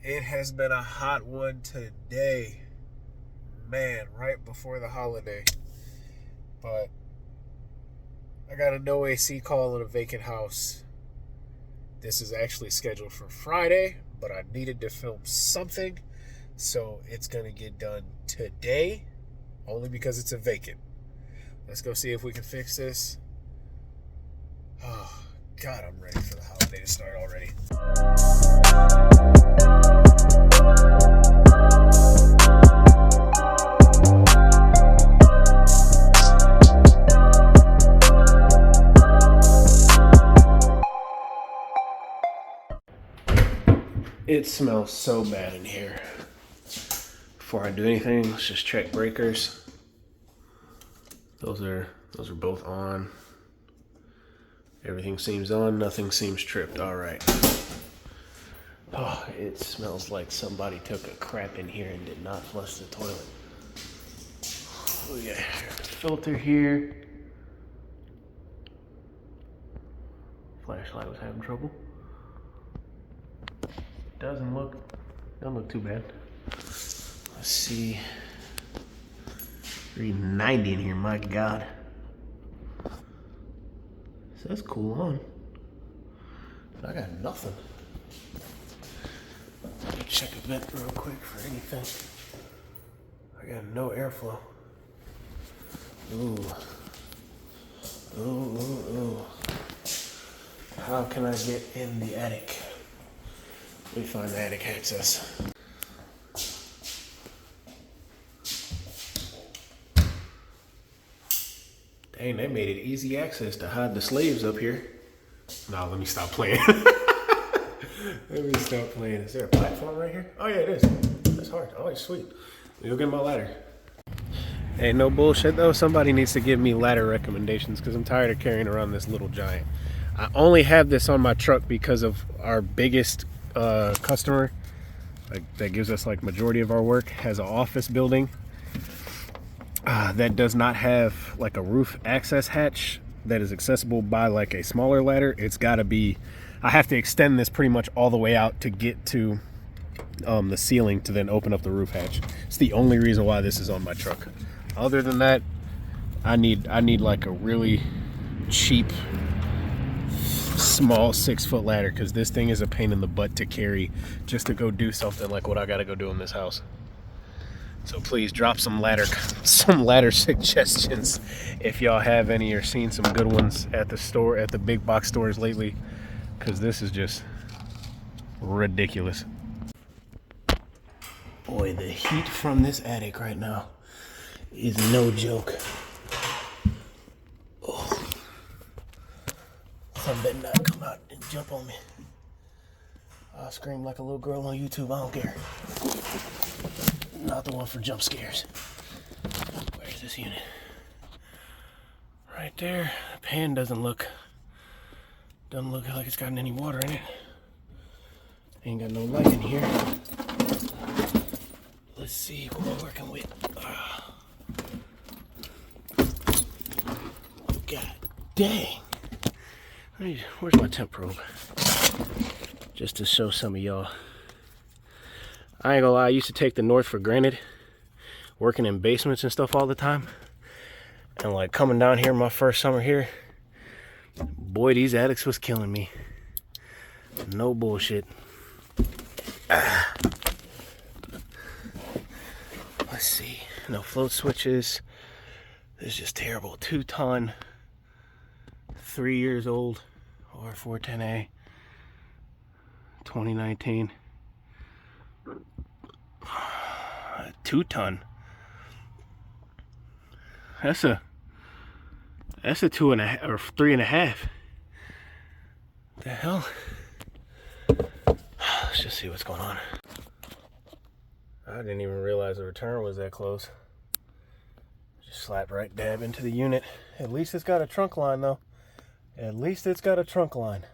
It has been a hot one today. Man, right before the holiday. But I got a no AC call in a vacant house. This is actually scheduled for Friday, but I needed to film something, so it's going to get done today, only because it's a vacant. Let's go see if we can fix this. Oh, God, I'm ready for the holiday to start already. It smells so bad in here. Before I do anything, let's just check breakers. Those are both on. Everything seems on, nothing seems tripped. All right. Oh, it smells like somebody took a crap in here and did not flush the toilet. Oh yeah, filter here. Flashlight was having trouble. Doesn't look too bad. Let's see. 390 in here, my God. Says cool on. I got nothing. Let me check a vent real quick for anything. I got no airflow. Ooh. Ooh, ooh, ooh. How can I get in the attic? Let me find the attic access. Dang, they made it easy access to hide the slaves up here. No, let me stop playing. Let me stop playing. Is there a platform right here? Oh yeah, it is. That's hard. Oh, it's sweet. Let me go get my ladder. Hey, no bullshit though. Somebody needs to give me ladder recommendations because I'm tired of carrying around this little giant. I only have this on my truck because of our biggest customer, that gives us like majority of our work, has an office building that does not have like a roof access hatch that is accessible by like a smaller ladder. It's got to be, I have to extend this pretty much all the way out to get to the ceiling to then open up the roof hatch. It's the only reason why this is on my truck. Other than that, I need like a really cheap small 6-foot ladder, because this thing is a pain in the butt to carry just to go do something like what I gotta go do in this house. So please drop some ladder suggestions if y'all have any or seen some good ones at the store, at the big box stores lately, because this is just ridiculous. Boy, the heat from this attic right now is no joke. Oh. Some better not come out and jump on me. I'll scream like a little girl on YouTube, I don't care. Not the one for jump scares. Where's this unit? Right there. The pan doesn't look like it's gotten any water in it. Ain't got no light in here. Let's see what we're working with. God dang. Where's my temp probe? Just to show some of y'all. I ain't gonna lie, I used to take the north for granted, working in basements and stuff all the time. And like coming down here my first summer here, boy, these attics was killing me. No bullshit. Let's see. No float switches. This is just terrible. 2-ton, 3 years old, R410A, 2019. 2-ton. That's a 2.5 or 3.5. The hell? Let's just see what's going on. I didn't even realize the return was that close. Just slapped right dab into the unit. At least it's got a trunk line though. At least it's got a trunk line.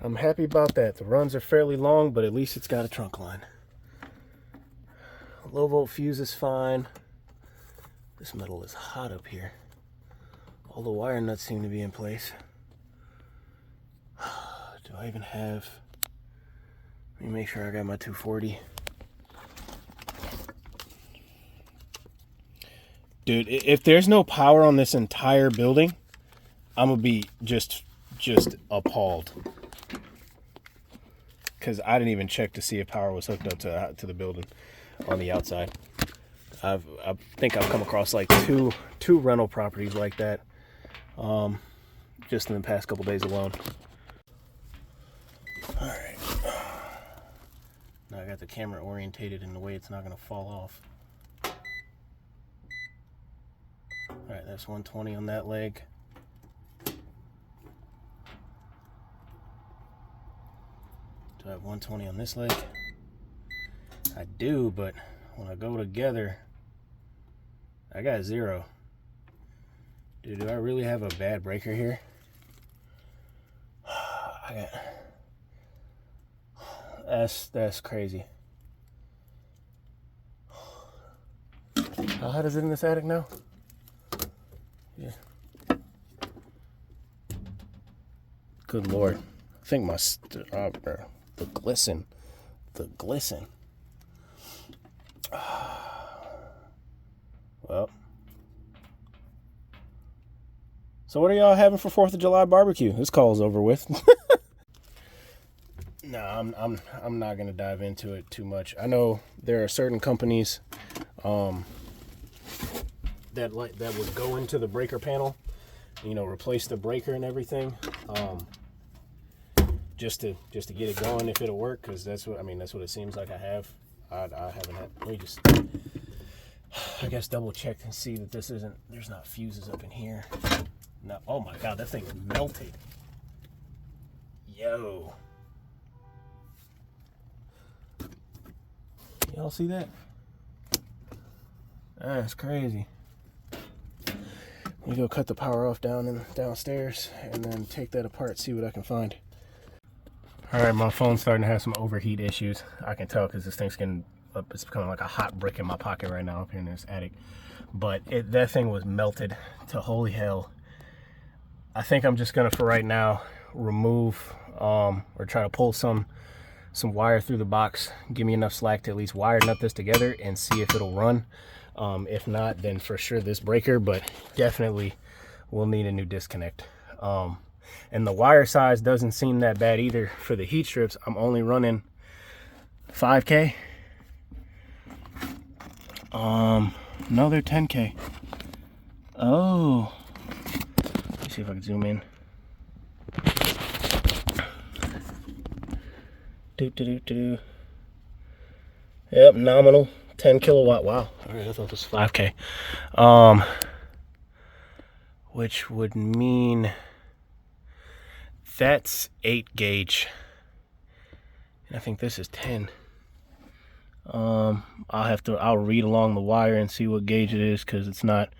I'm happy about that. The runs are fairly long, but at least it's got a trunk line. Low volt fuse is fine. This metal is hot up here. All the wire nuts seem to be in place. Do I even have Let me make sure I got my 240. Dude, if there's no power on this entire building, I'm gonna be just appalled. Because I didn't even check to see if power was hooked up to the building on the outside. I think I've come across like two rental properties like that, just in the past couple days alone. All right. Now I got the camera orientated in the way it's not gonna fall off. All right, that's 120 on that leg. Do I have 120 on this leg? I do, but when I go together, I got 0. Dude, do I really have a bad breaker here? That's crazy. How hot is it in this attic now? Yeah. Good Lord. I think my the glisten. Well. So what are y'all having for 4th of July barbecue? This call's over with. No, I'm not gonna dive into it too much. I know there are certain companies that would go into the breaker panel, you know, replace the breaker and everything, just to get it going if it'll work, because that's what it seems like I have. I haven't had. Let me just, I guess, double check and see that there's not fuses up in here. No, oh my God, that thing melted. Yo. Y'all see that? That's crazy. Let me go cut the power off downstairs and then take that apart, see what I can find. All right, my phone's starting to have some overheat issues. I can tell because this thing's it's becoming like a hot brick in my pocket right now up here in this attic. But that thing was melted to holy hell. I think I'm just gonna, for right now, remove or try to pull some wire through the box, give me enough slack to at least wire nut this together and see if it'll run. If not, then for sure this breaker, but definitely we'll need a new disconnect. And the wire size doesn't seem that bad either for the heat strips. I'm only running 5K. No, they're 10K. Oh, let's see if I can zoom in. Yep, nominal 10 kilowatt. Wow. All right, I thought this was 5K. Which would mean that's 8 gauge. And I think this is 10. I'll read along the wire and see what gauge it is, because it's not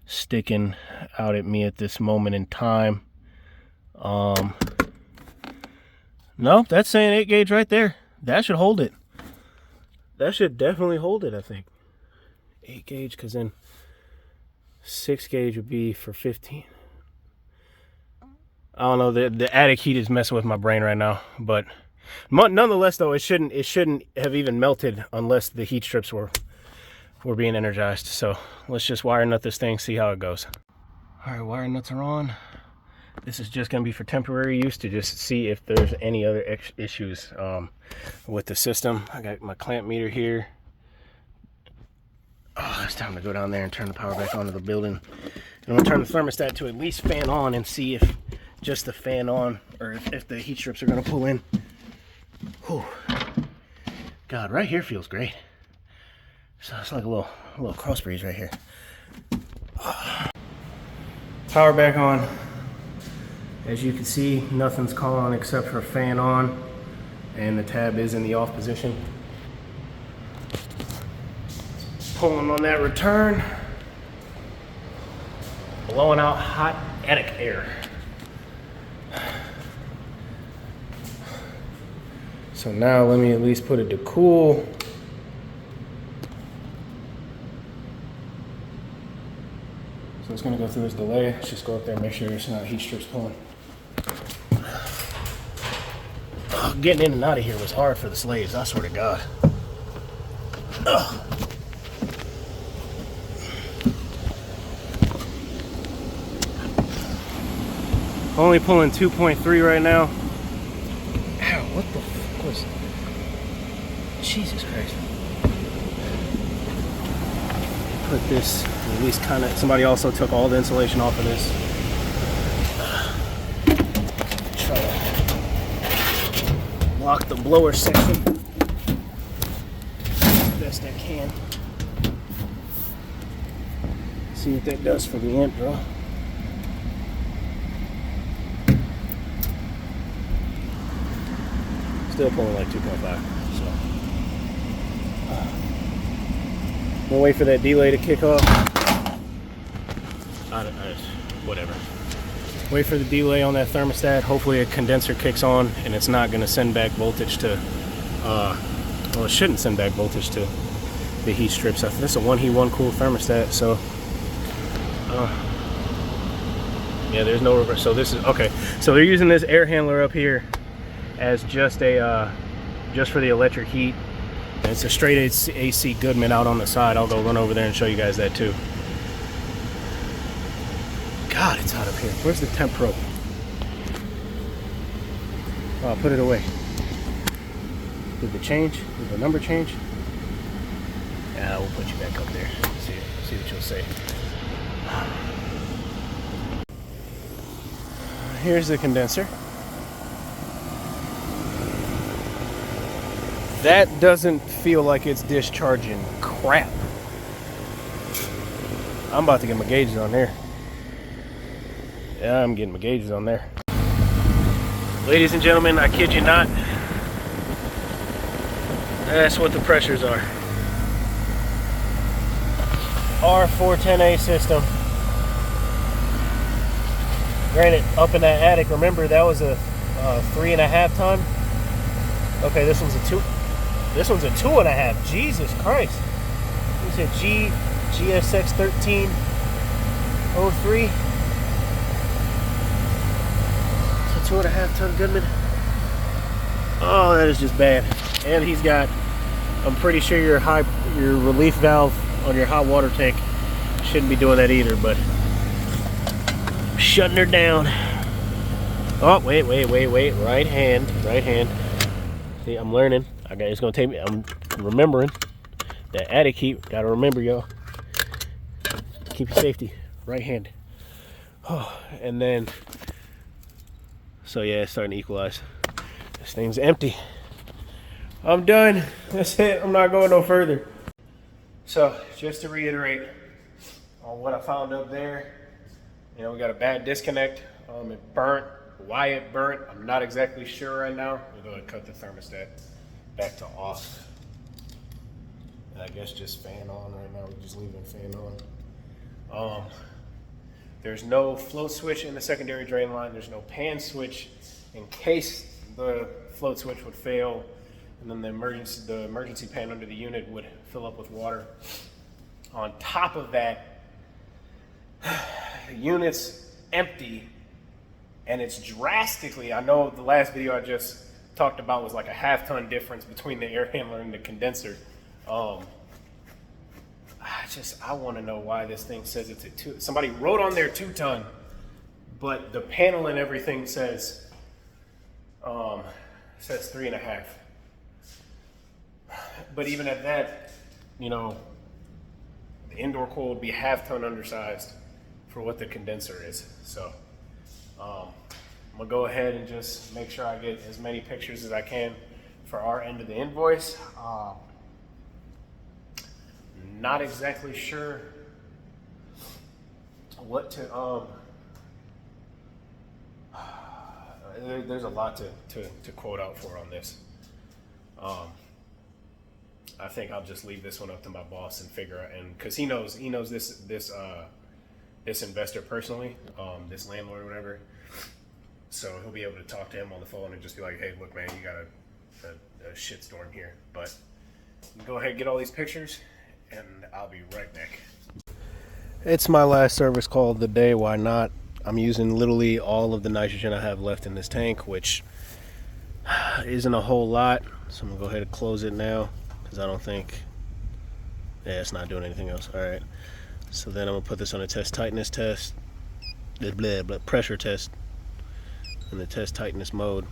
sticking out at me at this moment in time. No, that's saying 8 gauge right there. That should hold it. That should definitely hold it, I think. 8 gauge, because then 6 gauge would be for 15. I don't know, the attic heat is messing with my brain right now, but nonetheless though, it shouldn't have even melted unless the heat strips were being energized. So let's just wire nut this thing, see how it goes. All right, wire nuts are on. This is just gonna be for temporary use to just see if there's any other issues with the system. I got my clamp meter here. Oh, it's time to go down there and turn the power back on to the building. And I'm gonna turn the thermostat to at least fan on and see if just the fan on, or if the heat strips are gonna pull in. Whew. God, right here feels great. So it's like a little cross breeze right here. Power back on. As you can see, nothing's calling except for fan on, and the tab is in the off position. Pulling on that return, blowing out hot attic air. So now let me at least put it to cool. So it's gonna go through this delay. Let's just go up there and make sure there's not heat strips pulling. Oh Getting in and out of here was hard for the slaves, I swear to God. Ugh. Only pulling 2.3 right now. Ow, what the fuck was that? Jesus Christ. Put this, at least kind of, somebody also took all the insulation off of this. Try to block the blower section as best I can. See what that does for the amp draw. Still pulling like 2.5, so we'll wait for that delay to kick off. Whatever. Wait for the delay on that thermostat. Hopefully a condenser kicks on and it's not going to send back voltage to, well, it shouldn't send back voltage to the heat strips. This is a one heat, one cool thermostat, so yeah, there's no reverse. So this is okay. So they're using this air handler up here as just a just for the electric heat, and it's a straight AC Goodman out on the side. I'll go run over there and show you guys that too. God, it's hot up here. Where's the temp probe? Oh, put it away. Did the change? Did the number change? Yeah, we'll put you back up there. See what you'll say. Here's the condenser. That doesn't feel like it's discharging crap. I'm about to get my gauges on there. Yeah, I'm getting my gauges on there. Ladies and gentlemen, I kid you not. That's what the pressures are. R410A system. Granted, up in that attic, remember that was a 3.5 ton. Okay, this one's a 2. This one's a 2.5. Jesus Christ. You said GSX 1303. It's a 2.5 ton Goodman. Oh, that is just bad. And he's got, I'm pretty sure your relief valve on your hot water tank shouldn't be doing that either, but I'm shutting her down. Oh, wait. Right hand. See, I'm learning. It's gonna take me. I'm remembering that attic heat. Gotta remember, y'all. Keep your safety. Right hand. Oh, and then. So yeah, it's starting to equalize. This thing's empty. I'm done. That's it. I'm not going no further. So just to reiterate on what I found up there, we got a bad disconnect. It burnt. Why it burnt, I'm not exactly sure right now. We're going to cut the thermostat back to off. And I guess just fan on right now. We're just leaving fan on. There's no float switch in the secondary drain line. There's no pan switch in case the float switch would fail, and then the emergency pan under the unit would fill up with water. On top of that, the unit's empty. And it's drastically, I know the last video I just talked about was like a half-ton difference between the air handler and the condenser. I want to know why this thing says it's a 2. Somebody wrote on there 2-ton, but the panel and everything says 3.5. But even at that, the indoor coil would be half-ton undersized for what the condenser is. So. I'm gonna go ahead and just make sure I get as many pictures as I can for our end of the invoice. Not exactly sure what to there's a lot to quote out for on this. I think I'll just leave this one up to my boss and figure out, and because he knows this investor personally, this landlord or whatever. So he'll be able to talk to him on the phone and just be like, hey, look, man, you got a shitstorm here. But go ahead and get all these pictures, and I'll be right back. It's my last service call of the day. Why not? I'm using literally all of the nitrogen I have left in this tank, which isn't a whole lot, so I'm gonna go ahead and close it now because I don't think, yeah, it's not doing anything else. All right, so then I'm gonna put this on a test tightness test, pressure test in the test tightness mode,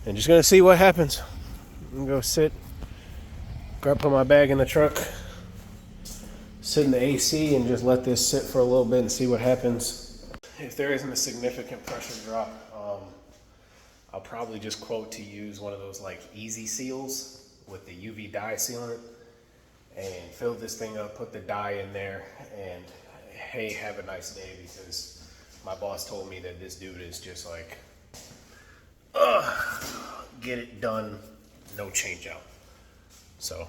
and just gonna see what happens. I'm gonna go sit, put my bag in the truck, sit in the AC, and just let this sit for a little bit and see what happens. If there isn't a significant pressure drop, I'll probably just quote to use one of those like easy seals with the UV dye sealant and fill this thing up, put the dye in there, and hey, have a nice day, because my boss told me that this dude is just like, get it done, no change out. So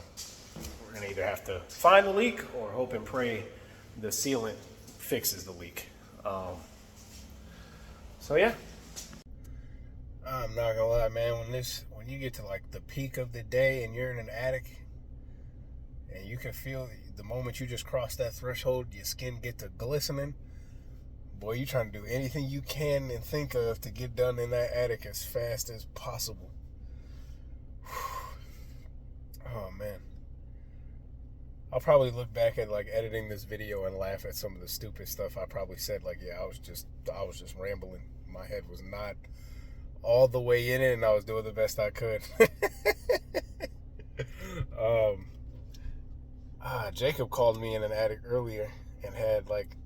we're gonna either have to find the leak or hope and pray the sealant fixes the leak. So yeah. I'm not gonna lie, man, when you get to like the peak of the day and you're in an attic and you can feel the moment you just cross that threshold, your skin get to glistening, boy, you're trying to do anything you can and think of to get done in that attic as fast as possible. Oh man, I'll probably look back at like editing this video and laugh at some of the stupid stuff I probably said. Like, yeah, I was just rambling. My head was not all the way in it, and I was doing the best I could. Jacob called me in an attic earlier and had like,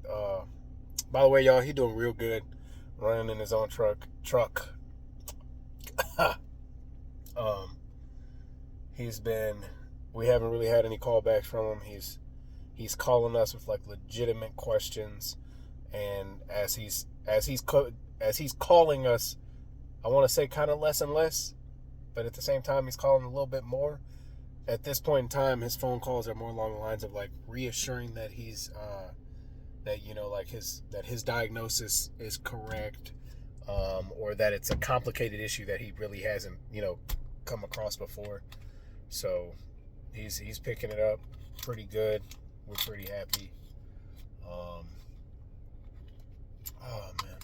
by the way, y'all, he doing real good, running in his own truck. We haven't really had any callbacks from him. He's calling us with like legitimate questions, and as he's calling us, I want to say kind of less and less, but at the same time, he's calling a little bit more. At this point in time, his phone calls are more along the lines of like reassuring that he's, that his diagnosis is correct, or that it's a complicated issue that he really hasn't, come across before. So he's picking it up pretty good. We're pretty happy. Oh man.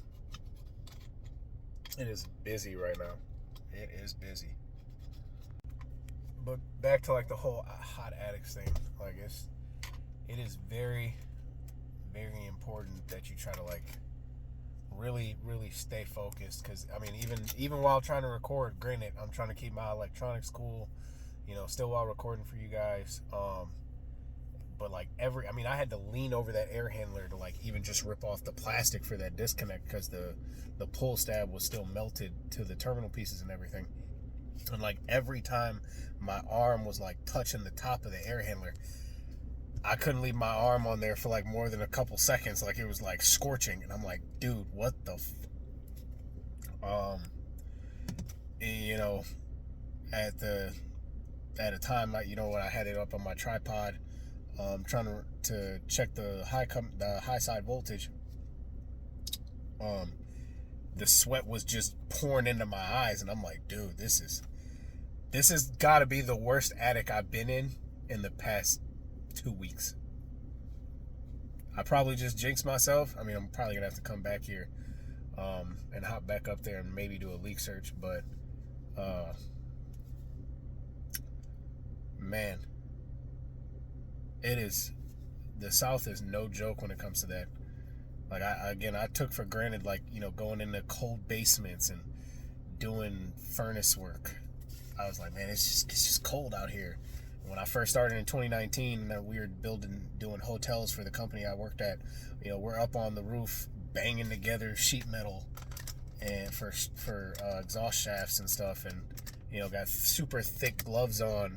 It is busy right now. It is busy. But back to like the whole hot addicts thing. Like it is very, very important that you try to like really, really stay focused. Because I mean, even while trying to record, granted, I'm trying to keep my electronics cool, still while recording for you guys. But like I had to lean over that air handler to like even just rip off the plastic for that disconnect, because the pull stab was still melted to the terminal pieces and everything. And like every time my arm was like touching the top of the air handler, I couldn't leave my arm on there for like more than a couple seconds. Like it was like scorching, and I'm like, dude, what the at a time, like, when I had it up on my tripod, trying to check the high side voltage, the sweat was just pouring into my eyes, and I'm like, dude, this has got to be the worst attic I've been in the past 2 weeks. I probably just jinxed myself. I mean, I'm probably gonna have to come back here and hop back up there and maybe do a leak search, but man, the South is no joke when it comes to that. Like I took for granted, like, going into cold basements and doing furnace work. I was like, man, it's just cold out here. When I first started in 2019, we were doing hotels for the company I worked at. We're up on the roof banging together sheet metal and for exhaust shafts and stuff, and got super thick gloves on.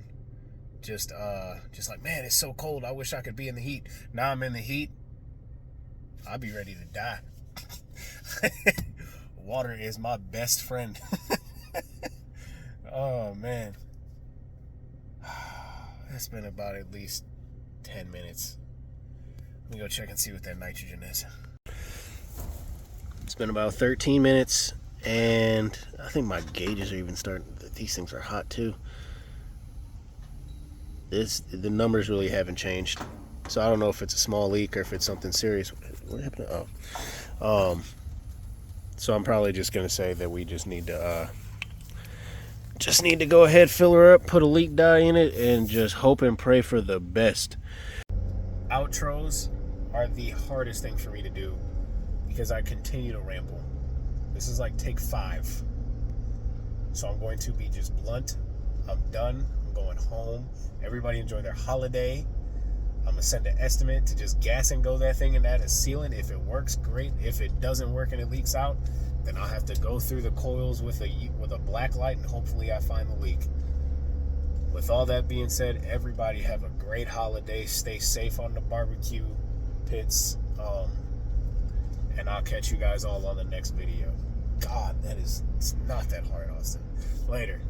Just like, man, it's so cold. I wish I could be in the heat. Now I'm in the heat. I'll be ready to die. Water is my best friend. Oh man. It's been about at least 10 minutes. Let me go check and see what that nitrogen is. It's been about 13 minutes, and I think my gauges are even starting. These things are hot too. The numbers really haven't changed, so I don't know if it's a small leak or if it's something serious. What happened to, so I'm probably just gonna say that we just need to Just need to go ahead, fill her up, put a leak dye in it, and just hope and pray for the best. Outros are the hardest thing for me to do because I continue to ramble. This is like take 5. So I'm going to be just blunt. I'm done. I'm going home. Everybody enjoy their holiday. I'm going to send an estimate to just gas and go that thing and add a sealant. If it works, great. If it doesn't work and it leaks out, then I'll have to go through the coils with a black light and hopefully I find the leak. With all that being said, everybody have a great holiday. Stay safe on the barbecue pits. And I'll catch you guys all on the next video. God, it's not that hard, Austin. Later.